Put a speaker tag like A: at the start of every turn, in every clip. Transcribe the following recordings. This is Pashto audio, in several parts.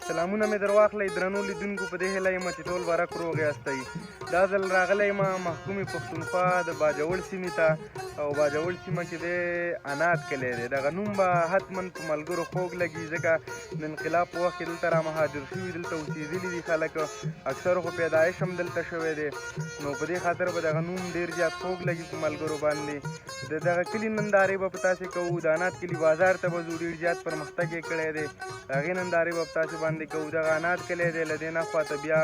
A: سلامونه مې در واخلئ درنو لیدونکو په دې هیله یم چې ټول به رک روغ یاستئ. دا ځل راغلی یم محکومې پښتونخوا د باجوړ سیمې ته او باجوړ سیمه کې دی عناد کلی دی. دغه نوم به حتما په ملګرو خوږ لګي ځکه د انقلاب په وخت کې دلته را مهاجر شوي دلته اوسېدلي دي خلک اکثرو خو پیدایش هم دلته شوی دی نو په دې خاطر به دغه نوم ډېر زیات خوږ لګي په ملګرو باندې. د دغه کلي نندارې به په تاسې کوو. د عناد کلي بازار ته به ځو ډېر زیات پرمختګ یې کړی دی. د هغې نندارې به په تاسې باندې کوو. دغه عناد کلی دی له دې نخوا ته بیا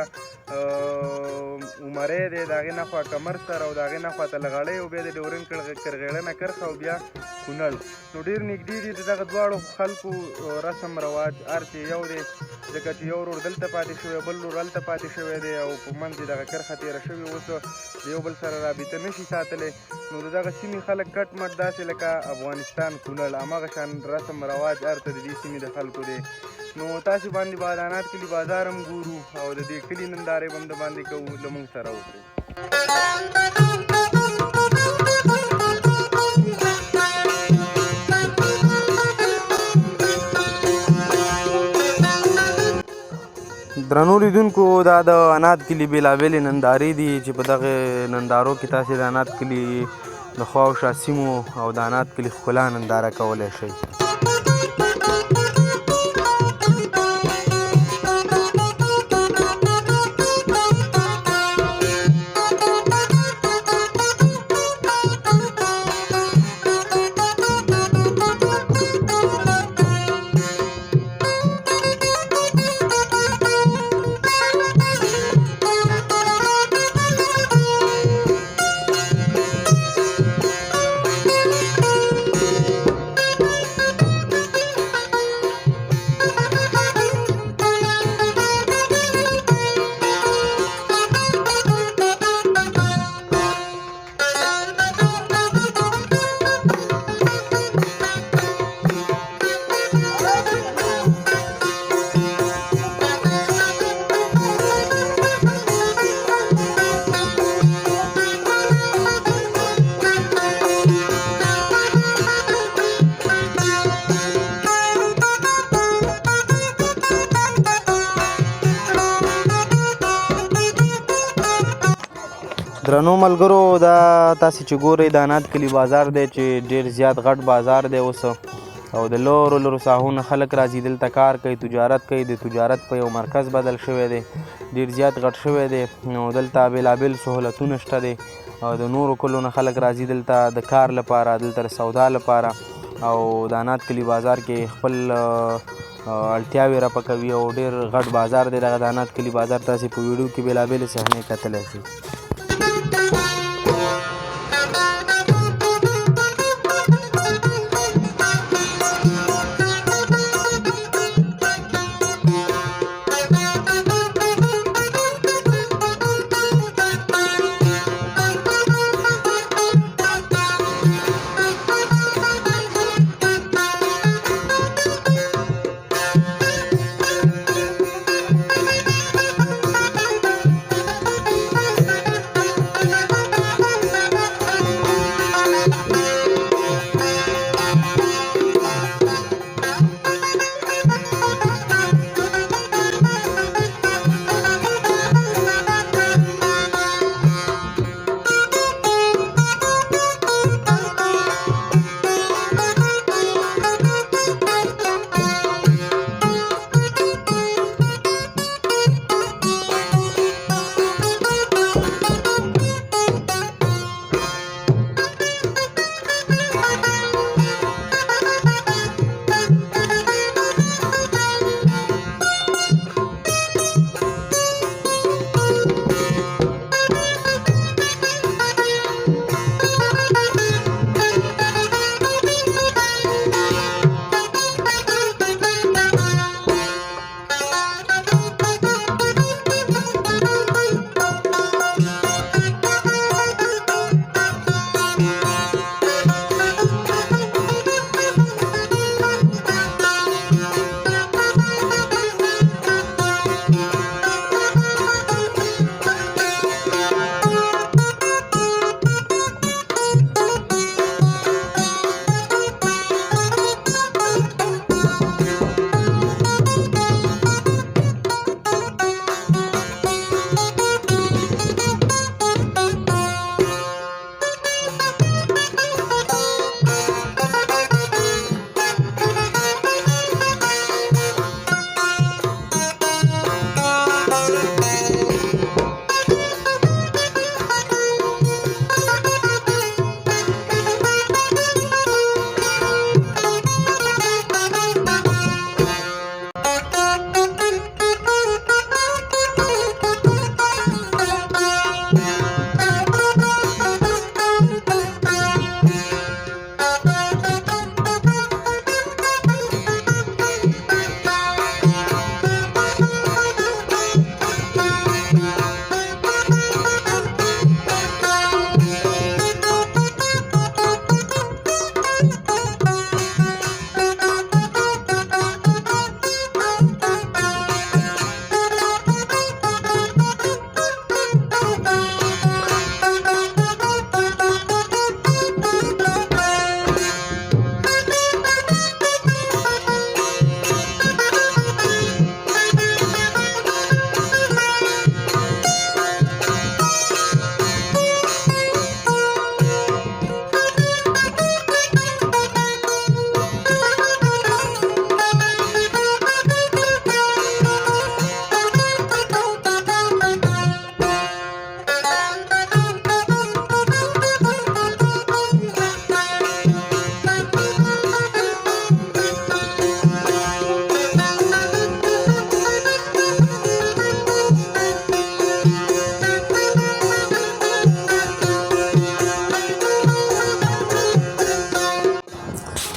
A: عمری دی د هغې نخوا کمر سر او د هغې نخوا ته لغړی او بیا د ډورین کرغېړنه کرښه او بیا کونړ نو ډېر نږدې دي د دغه دواړو خلکو رسم رواج هر څه یو دی ځکه چې یو ورور دلته پاتې شوی بل ورور هلته پاتې شوی دی او په منځ یې دغه کرښه تېره شوې اوس د یو بل سره رابطه نشي ساتلی نو د دغه سیمې خلک کټ مټ داسې لکه افغانستان کونړ هماغه شان رسم رواج هر څه د دې سیمې د خلکو دی. نو تاسې باندې به د عناد کلي بازار هم ګورو او د دې کلي نندارې به هم د باندې کوو. له موږ سره اوسئ. درنو لیدونکو دا د عناد کلي بېلابېلې نندارې دي چې په دغه نندارو کې تاسې د عناد کلي د خوا او شا سیمو او د عناد کلي ښکلا ننداره کولی شئ. درنو ملګرو دا تاسې چې ګورئ د عناد کلي بازار دی چې ډېر زیات غټ بازار دی اوس او د لرو لرو ساحو نه خلک راځي دلته کار کوي تجارت کوي د تجارت په یو مرکز بدل شوی دی ډېر زیات غټ شوی دی نو دلته بېلابېل سهولتونه شته دی او د نورو کلو نه خلک راځي دلته د کار لپاره دلته د سودا لپاره او د عناد کلي بازار کې خپل اړتیاوې راپکوي او ډېر غټ بازار دی دغه د عناد کلي بازار تاسې په ویډیو کې بېلابېلې صحنې کتلی شئ.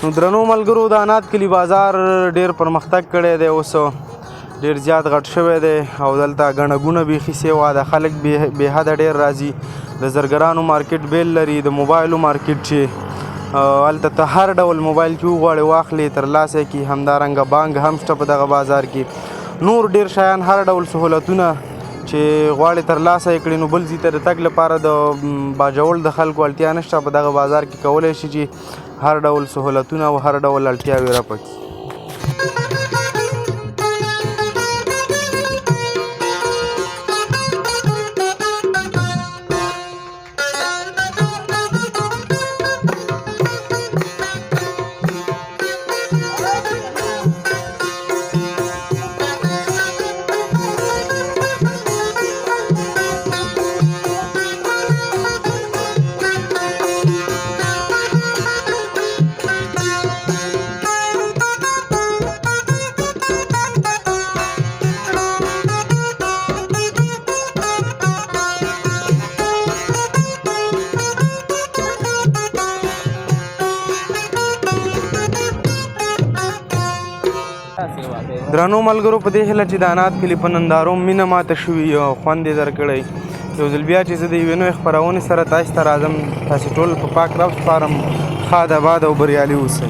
A: نو درنو ملګرو د انات کلي بازار ډېر پرمختګ کړی دی، اوس ډېر زیات غټ شوی دی او دلته ګڼه ګونه بیخي سیوا ده. خلک بې حده ډېر راځي. د زرګرانو مارکیټ بیل لري، د موبایلو مارکیټ چې هلته ته هر ډول موبایل چې وغواړې واخلې ترلاسه یې کړي. همدارنګه بانک هم شته په دغه بازار کې. نور ډېر شیان هر ډول سهولتونه چې غواړې ترلاسه یې کړي. نو بل ځای ته د تګ لپاره د باجوړ د خلکو اړتیا نشته. په دغه بازار کې کولی شي چې هر ډول سهولتونه او هر ډول اړتیاوې رفع کړي. درنو ملګرو په دې هیله چې د انات کلي په نندارو مینه ماته شوي او خوند یې درکړی. یو ځل بیا چې زه د یوې نوې خپرونې سره تاسو ته راځم، تاسې ټول په پاک رب سپارم. ښاد آباد او بریالي اوسئ.